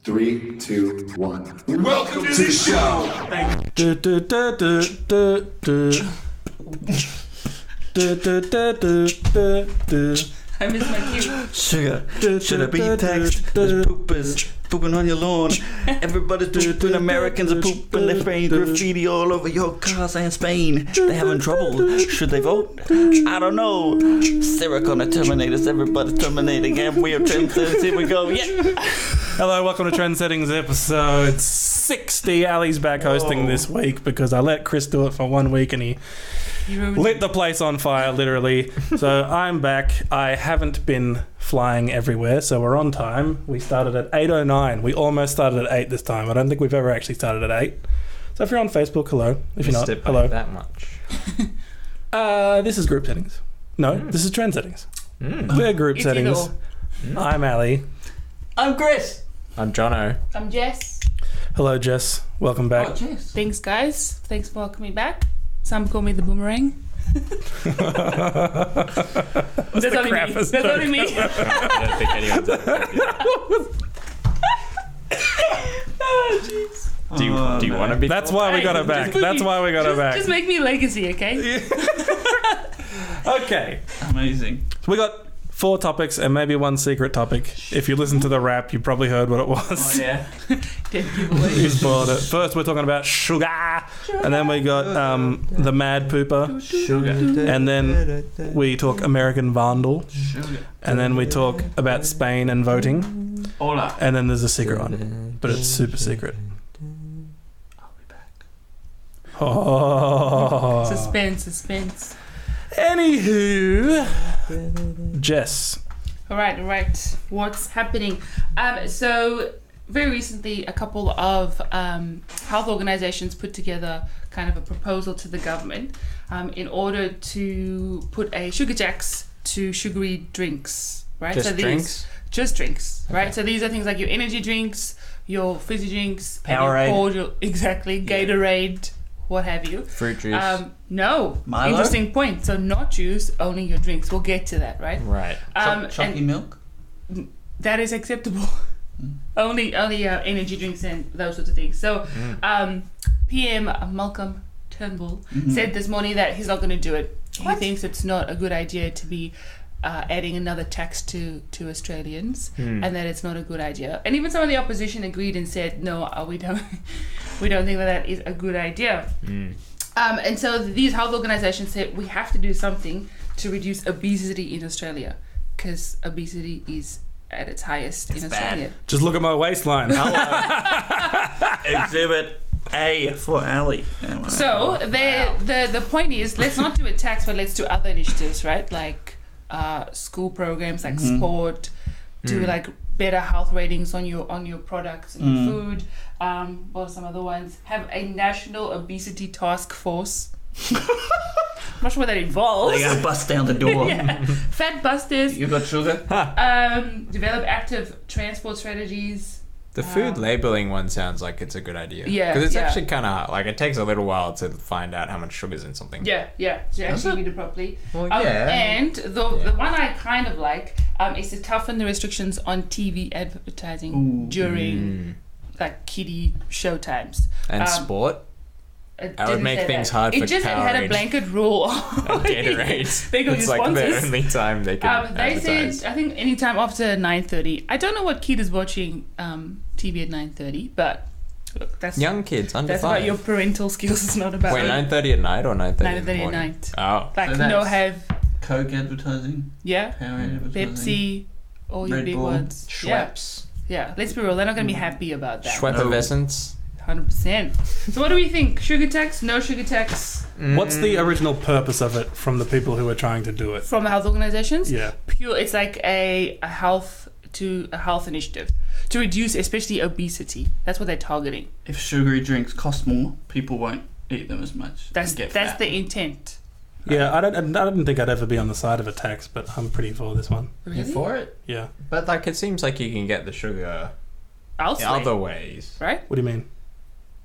3, 2, 1. Welcome to the show! I miss my cue. Sugar, should I be taxed? There's poopers pooping on your lawn. Everybody's pooping. Americans are pooping. They're spraying graffiti all over your cars and Spain. They're having trouble. Should they vote? I don't know. Sarah gonna terminate us. Everybody's terminating. And we're trendsetters. Here we go. Yeah. Hello, welcome to Trend Settings episode 60. Ali's back hosting this week because I let Chris do it for 1 week and he lit the place on fire, literally. So I'm back. I haven't been flying everywhere, so we're on time. We started at 8:09. We almost started at 8 this time. I don't think we've ever actually started at 8. So if you're on Facebook, hello. If you're not, hello. That much. This is group settings. No, this is Trend Settings. We're group It's settings. I'm Ali. I'm Chris. I'm Jono. I'm Jess. Hello, Jess. Welcome back. Oh, Jess. Thanks, guys. Thanks for welcoming me back. Some call me the boomerang. What's That's the only crap me. is That's only me. I don't think anyone's Oh, jeez. Do you want to be? That's why we got her back. That's why we got her back. Just make me legacy, okay? Okay. Amazing. We got 4 topics and maybe 1 secret topic. If you listen to the rap, you probably heard what it was. Oh, yeah. Dead giveaway. You spoiled it. First, we're talking about sugar. And then we got the mad pooper. Sugar. And then we talk American Vandal. Sugar. And then we talk about Spain and voting. Hola. And then there's a secret one. But it's super secret. I'll be back. Oh. Suspense. Anywho, Jess. All right. What's happening? So very recently, a couple of health organizations put together kind of a proposal to the government in order to put a sugar tax to sugary drinks, right? Just so these, drinks? Just drinks, right? Okay. So these are things like your energy drinks, your fizzy drinks, and Powerade. your cordial, exactly, Gatorade, what have you. Fruit juice. No. Milo? Interesting point. So not juice, only your drinks. We'll get to that, right? Right. Chalky And milk? that is acceptable. Only energy drinks and those sorts of things. So PM Malcolm Turnbull said this morning that he's not going to do it. He thinks it's not a good idea to be adding another tax to Australians, and that it's not a good idea. And even some of the opposition agreed and said, no, we don't think that is a good idea. And so these health organizations said we have to do something to reduce obesity in Australia, because obesity is at its highest in Australia. Just look at my waistline. Exhibit A for Ali. So the point is, let's not do a tax, but let's do other initiatives, right? Like school programs, like sport, do like better health ratings on your products and your food. What are some other ones? Have a national obesity task force. I'm not sure what that involves. They gotta bust down the door. Yeah. Fat busters. You got sugar? Develop active transport strategies. The food labeling one sounds like it's a good idea. Yeah, Because it's yeah. actually kind of like it takes a little while to find out how much sugar's in something. Yeah. To actually read it properly. Well, yeah. And the one I kind of like is to toughen the restrictions on TV advertising during like kiddie show times. And sport. It That would didn't make say things that. hard It for just had a Powerade. blanket rule. And Gatorade. They go It's to like the sponsors. only time they can They advertise. said, I think anytime after 9:30. I don't know what kid is watching TV at 9:30, but look, that's Young kids under that's 5. about your parental skills. It's not about Wait, 9:30 at night or 9:30 in 9:30 the at morning? night. Oh. Like So no that's- have Coke advertising. yeah, Powerade advertising. Pepsi, all your Red big Bull, ones. Schweppes. Yeah. Let's be real. They're not going to be happy about that. Schweppescence. 100%. So what do we think? Sugar tax? No sugar tax? What's the original purpose of it from the people who are trying to do it? From the health organizations? Yeah. Pure. It's like a health initiative to reduce especially obesity. That's what they're targeting. If sugary drinks cost more, people won't eat them as much. That's and get that's fat. the intent. Yeah, I don't think I'd ever be on the side of a tax, but I'm pretty for this one. You're for it? Yeah. But like it seems like you can get the sugar Elsewhere, other ways. right? What do you mean?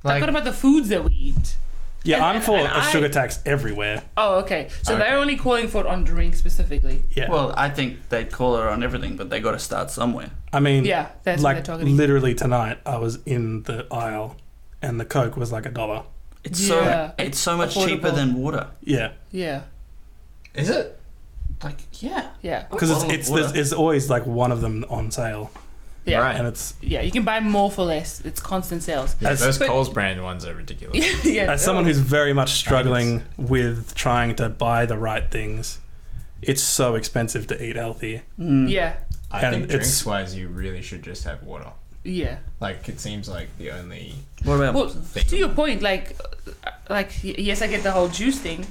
Like, what about the foods that we eat? Yeah, I'm for and a sugar tax everywhere. Oh, okay. So Okay. they're only calling for it on drinks specifically. Yeah. Well, I think they'd call it on everything, but they got to start somewhere. I mean, Yeah, that's what they're like targeting. literally tonight, I was in the aisle, and the Coke was like $1. It's Yeah. it's so much cheaper Affordable. than water. Yeah, Yeah, Is it? Like, yeah. yeah, because Bottle of water. it's always like one of them on sale, yeah. Right. and it's Yeah, you can buy more for less. It's constant sales. as, Those But- Coles brand ones are ridiculous. Yeah. as someone who's very much struggling with trying to buy the right things. It's so expensive to eat healthy. Yeah, I And think it's- drinks wise, you really should just have water. yeah. Like it seems like the only. What about Well, to your point, like, yes, I get the whole juice thing,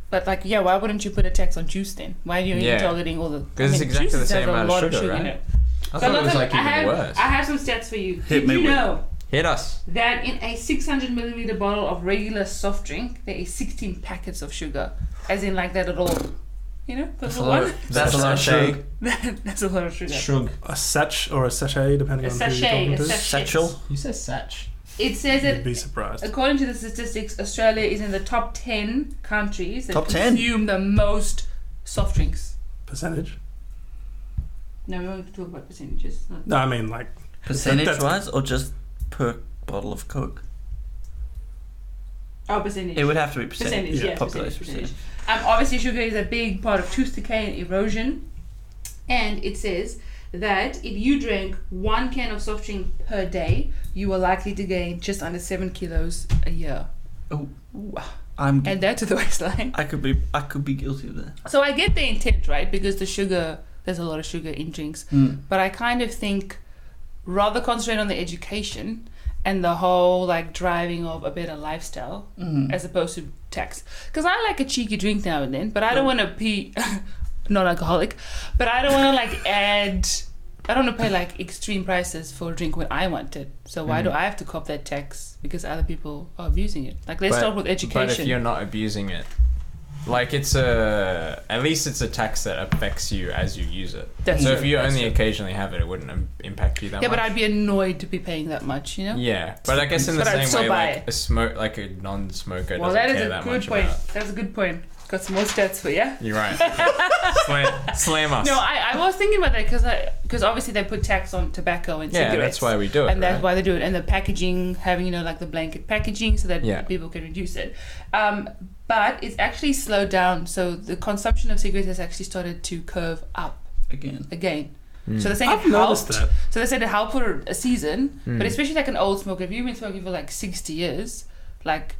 but like, yeah, why wouldn't you put a tax on juice then? Why are you Yeah. targeting all the? 'Cause it's exactly juice the same has a amount of lot sugar, in right? it. I So thought it was look, like I even have, worse. I have some stats for you. Hit Did me you with know Hit us. that in a 600 milliliter bottle of regular soft drink, there is 16 packets of sugar, as in like that little, you know, the That's a little lot. one. That's a lot of Sachet. sugar. That's a lot of sugar. Shug. A sachet or a sachet, depending A on sachet, who you're talking a to. sachet. Satchel. You said Satch. It says You'd that be surprised. according to the statistics, Australia is in the top 10 countries that Top 10? consume the most soft drinks. Percentage? No, we won't talk about percentages. No. No, I mean like Percentage wise, or just per bottle of Coke? Oh, percentage. It would have to be percentage. Percentage, yeah, population percentage. Obviously, sugar is a big part of tooth decay and erosion. And it says that if you drink 1 can of soft drink per day, you are likely to gain just under 7 kilos a year. Oh, I'm. And that to the waistline. I could be guilty of that. So I get the intent, right? Because the sugar, there's a lot of sugar in drinks. But I kind of think rather concentrate on the education and the whole like driving of a better lifestyle as opposed to tax. Because I like a cheeky drink now and then, but I don't want to be non-alcoholic. But I don't want to like I don't want to pay like extreme prices for a drink when I want it. So why do I have to cop that tax because other people are abusing it? Like let's start with education. But if you're not abusing it, like at least it's a tax that affects you as you use it. That's so true. if you That's only true. occasionally have it, it wouldn't impact you that Yeah, much. but I'd be annoyed to be paying that much, you know? Yeah, but I guess in the But I'd same still way, buy like a non-smoker Well, doesn't that is care a that good much point. about. That's a good point. Got some more stats for you. You're right. Slam us. No, I was thinking about that because obviously they put tax on tobacco and yeah, cigarettes. that's why we do it. And that's right? why they do it. And the packaging, having, you know, like the blanket packaging so that Yeah. people can reduce it. But it's actually slowed down. So the consumption of cigarettes has actually started to curve up Again. So they're saying I've it noticed helped. that. So they said it helped for a season, but especially like an old smoker, if you've been smoking for like 60 years, like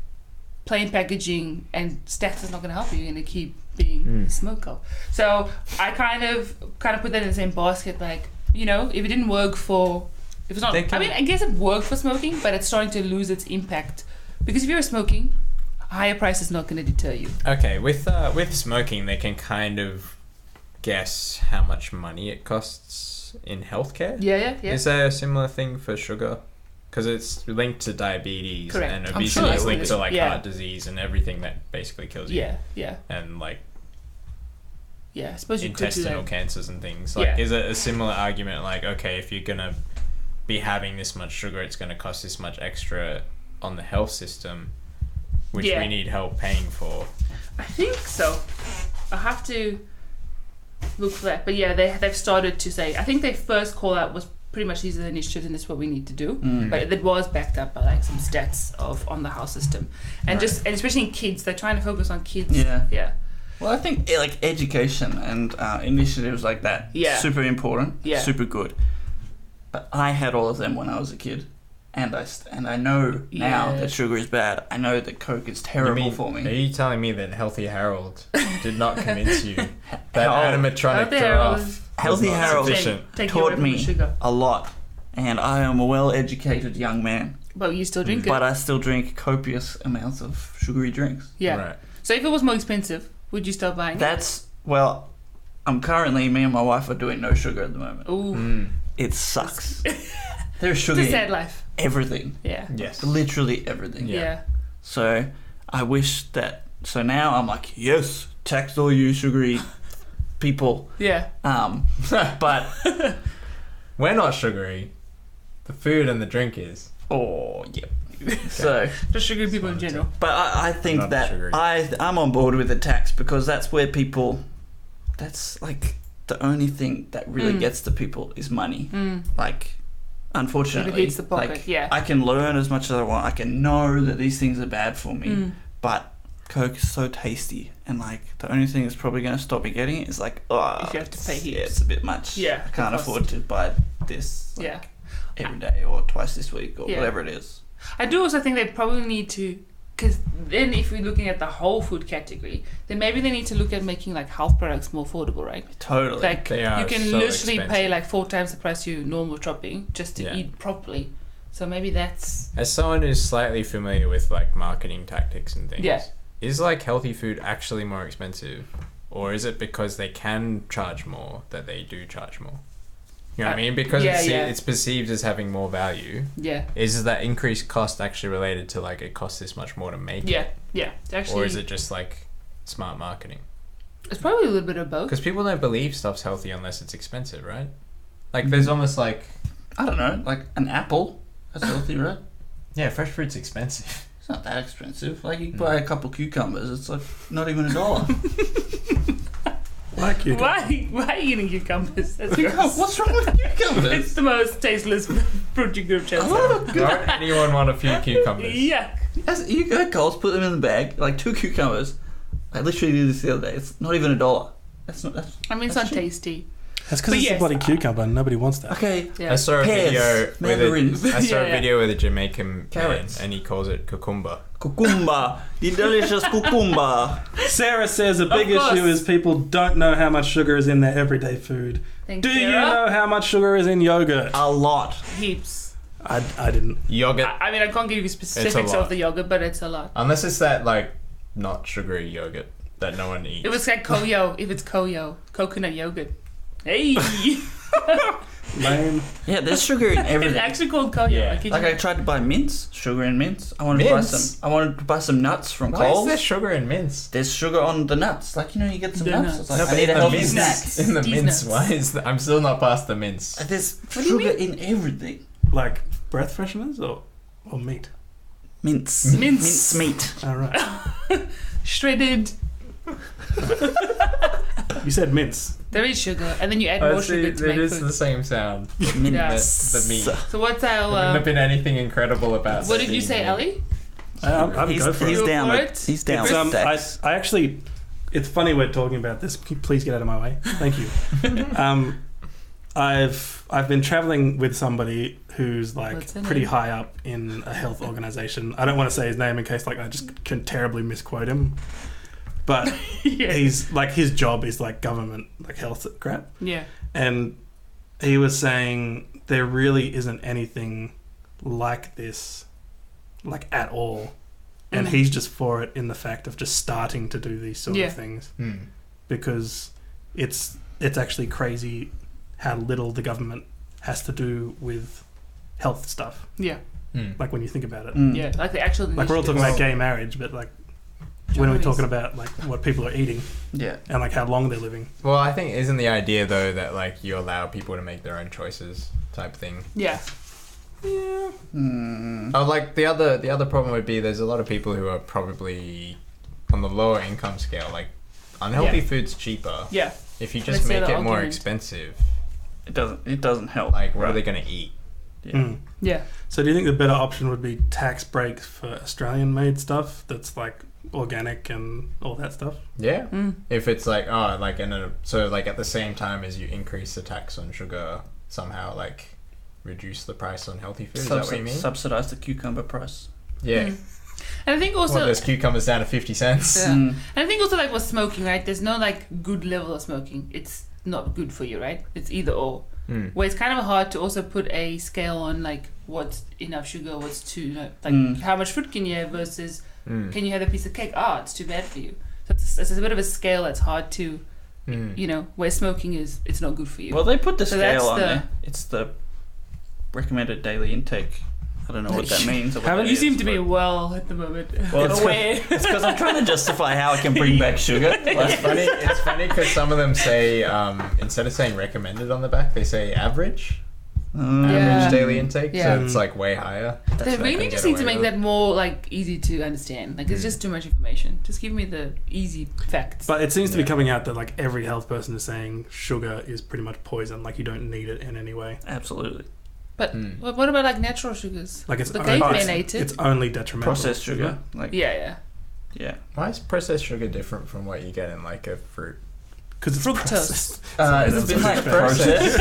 plain packaging and stats is not going to help you. You're going to keep being a smoker. So I kind of put that in the same basket. Like, you know, if it didn't work if it's not, I mean, I guess it worked for smoking, but it's starting to lose its impact because if you're smoking, a higher price is not going to deter you. Okay, with smoking, they can kind of guess how much money it costs in healthcare. Yeah. Is there a similar thing for sugar? Because it's linked to diabetes Correct. and I'm obesity sure is it linked is. to like Yeah. heart disease and everything that basically kills you. Yeah. And like I suppose you could do intestinal that. cancers and things. Like, Yeah. is it a similar argument? Like, okay, if you're gonna be having this much sugar, it's gonna cost this much extra on the health system, which Yeah. we need help paying for. I think so. I have to look for that. But yeah, they've started to say, I think their first call out was pretty much these are the initiatives and this is what we need to do. But it was backed up by like some stats on the health system. And and especially in kids, they're trying to focus on kids. Yeah. Well, I think like education and initiatives like that, super important, super good. But I had all of them when I was a kid, and I know now that sugar is bad. I know that Coke is terrible for me. Are you telling me that Healthy Harold did not convince you that animatronic Healthy Harold giraffe Healthy was not Harold sufficient? Take you away taught from the me sugar. a lot, and I am a well-educated young man. But you still drink it. But I still drink copious amounts of sugary drinks. Yeah. Right. So if it was more expensive, would you stop buying Me and my wife are doing no sugar at the moment. it? Ooh. It sucks. There's sugar It's a in sad life. everything. Yeah. Yes. Literally everything. Yeah. So I wish that. So now I'm like, yes, tax all you sugary people. Yeah. But We're not sugary. The food and the drink is. oh yeah, So just sugary people in general. But I think Not that sugary. I'm on board with the tax because that's where people. That's like the only thing that really gets to people is money. Like, unfortunately, If it hits the pocket, like, yeah. I can learn as much as I want. I can know that these things are bad for me, but Coke is so tasty, and like the only thing that's probably going to stop me getting it is like, oh, If you have to pay yeah, heaps. it's a bit much. Yeah, I can't the cost. afford to buy this. Like, Yeah. every day or twice this week or Yeah. whatever it is. I do also think they probably need to, because then if we're looking at the whole food category, then maybe they need to look at making like health products more affordable, right? Totally. Like They are you can so literally pay expensive. like 4 times the price you normal shopping just to Yeah. eat properly. So maybe that's As someone who's slightly familiar with like marketing tactics and things, Yeah. is like healthy food actually more expensive, or is it because they can charge more that they do charge more? You know what I mean? Because yeah, yeah. it's perceived as having more value. yeah, Is that increased cost actually related to like it costs this much more to make it? yeah. It's actually, Or is it just like smart marketing? it's probably a little bit of both. Because people don't believe stuff's healthy unless it's expensive, right? Like there's almost like, I don't know, like an apple. That's healthy, right? yeah, fresh fruit's expensive. It's not that expensive. Like you buy a couple cucumbers, it's like not even $1. Like you. Why are you eating cucumbers? That's What's wrong with cucumbers? It's the most tasteless fruit you could have chosen. Why would anyone want a few cucumbers? Yeah. You go to Coles, put them in the bag, like 2 cucumbers. I literally did this the other day. It's not even $1. That's not. That's, I mean, it's that's not cheap. tasty. That's because But it's yes, a bloody cucumber and nobody wants that. Okay. Yeah. I saw a Pears, video with mandarins. I saw Yeah, a yeah. video with a Jamaican man, Carrots. and he calls it cucumber. Cucumber. The delicious cucumber. Sarah says the big course. issue is people don't know how much sugar is in their everyday food. Thanks, Do you Sarah. know how much sugar is in yogurt? A lot. Heaps. I didn't. Yogurt, I mean, I can't give you specifics lot. of the yogurt, but it's a lot. unless it's that like not sugary yogurt that no one eats. If it's like koyo, if it's koyo, coconut yogurt. Hey, Lame. Yeah, there's sugar in it's everything. actually called koyo. Yeah. I kid Like you I not. tried to buy mince, sugar in mince. I wanted to buy Mince? some. I wanted to buy some nuts from Why is Coles. there sugar in mince? There's sugar on the nuts. Like you get some The nuts. nuts. It's like No, I but need in a the healthy mince, snack. in the These mince, nuts. why is that? I'm still not past the mince. There's What do you sugar in everything. Like breath fresheners or meat? Mince. Mince. meat. All right. Shredded. You said mince. There is sugar, and then you add Oh, more see, sugar to it make is food. the same sound. Mince. The meat. So what's There wouldn't our? have been anything incredible about What the did you say, meat. Ali? I'm He's, go for he's it. down. Go for With, it. he's down. It's, with tax. I actually, it's funny we're talking about this. Please get out of my way. Thank you. I've been traveling with somebody who's like What's her pretty name? high up in a health organization. I don't want to say his name in case like I just can terribly misquote him. But Yeah. he's like his job is like government like health crap. Yeah. And he was saying there really isn't anything like this, like at all. And Mm. he's just for it in the fact of just starting to do these sort Yeah. of things Hmm. because it's actually crazy how little the government has to do with health stuff. Yeah. Hmm. Like when you think about it, Mm. Yeah. Like the actual. like we're all talking initiatives. about gay marriage, but like when are we Journeys. talking about like what people are eating Yeah. and like how long they're living? Well, I think isn't the idea though that like you allow people to make their own choices type thing. Yeah. Mm. Oh, like the other problem would be there's a lot of people who are probably on the lower income scale. Like unhealthy Yeah. food's cheaper. Yeah. If you just Let's say make the it more argument. expensive, It doesn't help. like what are right? they gonna eat? Yeah. Mm. Yeah. So do you think the better option would be tax breaks for Australian made stuff that's like organic and all that stuff? Yeah. Mm. If it's like so like at the same time as you increase the tax on sugar, somehow like reduce the price on healthy food. Is that what you mean? Subsidize the cucumber price. Yeah. Mm. And I think also. Well, there's cucumbers down to 50 cents. Yeah. Mm. And I think also like with smoking, right? There's no like good level of smoking. It's not good for you, right? It's either or. Mm. Where it's kind of hard to also put a scale on like what's enough sugar, what's too like Mm. how much fruit can you have versus Mm. can you have a piece of cake? Ah, it's too bad for you. So it's a bit of a scale that's hard to, Mm. where smoking is, it's not good for you. Well, they put the So that's scale on the- there. It's the recommended daily intake. I don't know what that means. Or what Haven't that You is, seem to be but- well at the moment. Well, it's aware. It's because I'm trying to justify how I can bring back sugar. It's funny because some of them say instead of saying recommended on the back, they say average. average daily intake, Yeah. so it's like way higher. They really just need to make that more like easy to understand. Like it's just too much information. Just give me the easy facts. But it seems to be coming out that like every health person is saying sugar is pretty much poison. Like you don't need it in any way. Absolutely. But what about like natural sugars? Like it's the only, cavemen ate it. it's only detrimental. Processed sugar. Like Yeah. Why is processed sugar different from what you get in like a fruit? Because it's Fructose. it's been like processed.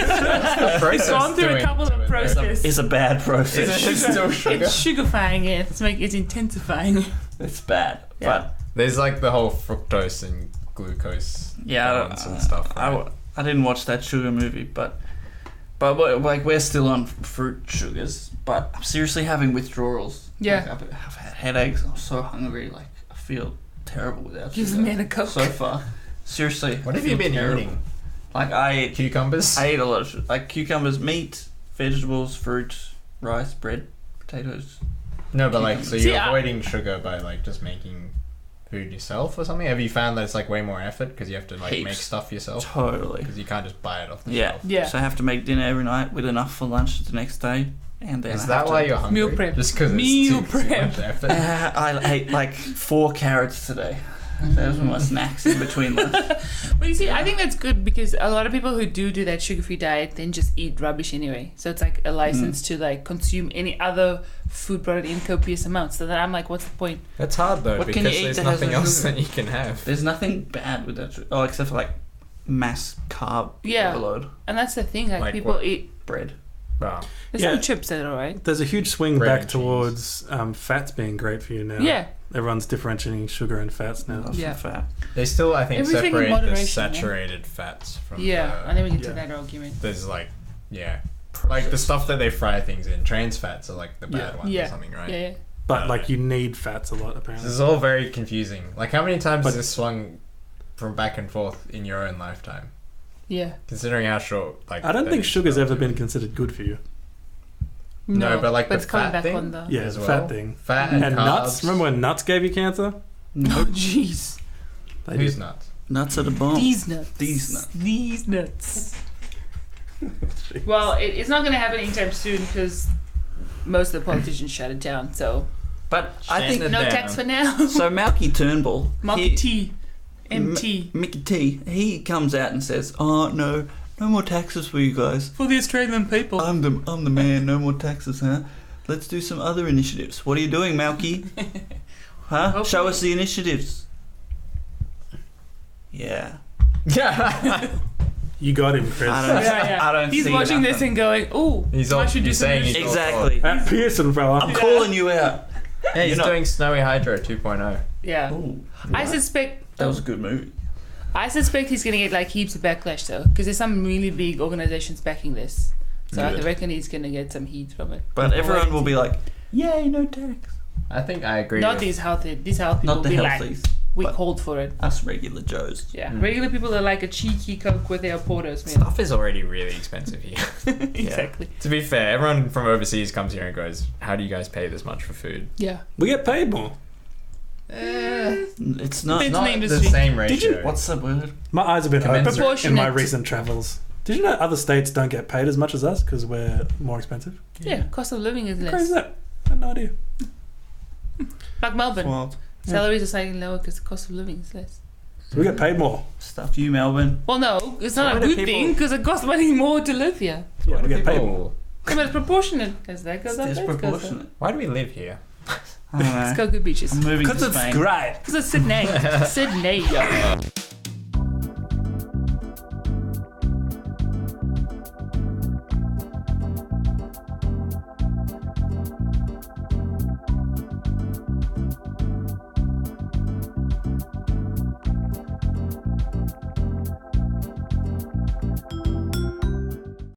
It's gone through a couple of processes. It's a bad process. It's still sugar. It's sugarifying it. It's intensifying it. It's bad. Yeah. But There's like the whole fructose and glucose balance and stuff. Right? I didn't watch that sugar movie, but like we're still on fruit sugars. But I'm seriously having withdrawals. Yeah. Like, I've had headaches. I'm so hungry. Like I feel terrible without Give the sugar man a Coke. so far. Seriously. What I have you feel been terrible. eating? Like I Cucumbers? ate a lot of like cucumbers, meat, vegetables, fruit, rice, bread, potatoes. No, but like, so See, you're avoiding sugar by like just making food yourself or something? Have you found that it's like way more effort because you have to like Heaps. make stuff yourself? Totally. Because you can't just buy it off the Yeah. shelf. Yeah. So I have to make dinner every night with enough for lunch the next day, and then Is I that have why to, you're hungry? Meal prep. Just because Meal it's too prep. much effort? I ate like 4 carrots today. Those were my snacks in between lunch. But you see, I think that's good because a lot of people who do that sugar-free diet then just eat rubbish anyway. So it's like a license to like consume any other food product in copious amounts. So then I'm like, what's the point? That's hard though What can because you eat there's that has nothing no else sugar? that you can have. There's nothing bad with that. Oh, except for like mass carb Yeah. overload. And that's the thing. Like Like people what? eat. Bread. Wow. There's Yeah. some chips that are alright. There's a huge swing Bread back and cheese. towards fats being great for you now. Yeah. Everyone's differentiating sugar and fats now. Lots Yeah. of fat. They still, I think, Everything in separate the moderation, saturated fats from Yeah. And then we get to Yeah. that argument. there's like, yeah. Like the stuff that they fry things in, trans fats are like the bad Yeah. ones Yeah. or something, right? Yeah. But like you need fats a lot apparently. This is all very confusing. Like how many times But- has this swung from back and forth in your own lifetime? Yeah. Considering how short, like I don't that think is sugar's ever relative. been considered good for you. No, but like the it's coming fat back thing? on the. Yeah, As the well. fat thing. Fat and, And carbs. nuts. Remember when nuts gave you cancer? Oh, jeez. They Who's did. nuts? Nuts are the bomb. These nuts. These nuts. These nuts. Well, it's not going to happen anytime soon because most of the politicians shut it down. So But I Shutting think it no down. tax for now. so. Malky Turnbull, Monkey T. MT. Mickey T, he comes out and says, "Oh no, no more taxes for you guys. For the Australian people. I'm the man. No more taxes, huh? Let's do some other initiatives. What are you doing, Malky? Huh? Hopefully. Show us the initiatives." Yeah. Yeah. You got him, Chris. I don't. Yeah. I don't. He's see watching it this happen. and going, "Oh, He's I all- should do he's some saying new he's shit." Exactly. At Pearson, fella. I'm calling you out. Yeah, he's You're not- doing Snowy Hydro 2.0. Yeah. Ooh, I suspect. that was a good movie. I suspect he's gonna get like heaps of backlash though, because there's some really big organizations backing this. So I Good. reckon he's gonna get some heat from it. But everyone will be like, "Yay, no tax." I think I agree. Not with these healthy people Not will the be like, healthies. we but- called for it. Us regular Joes. Yeah, regular people are like a cheeky Coke with their porters, man. Stuff is already really expensive here. Exactly. To be fair, everyone from overseas comes here and goes, "How do you guys pay this much for food?" Yeah. We get paid more. It's not. It's Not an the industry. same ratio. Did you? What's the word? My eyes have been opened in Proportionate. my recent travels. Did you know other states don't get paid as much as us because we're more expensive? Yeah, cost of living is How crazy is less. that? I had no idea. Like Melbourne, Wild salaries are slightly lower because the cost of living is less. So we get paid more. stuff. You, Melbourne. Well, no, it's not why a do good people- thing because it costs money more to live here. Yeah, we get paid more. People, Yeah, but it's proportionate. As that goes It's up, that goes up. disproportionate. why do we live here? I don't know. Let's go good beaches. I'm moving to Because it's Spain. great. Because it's Sydney. Sydney.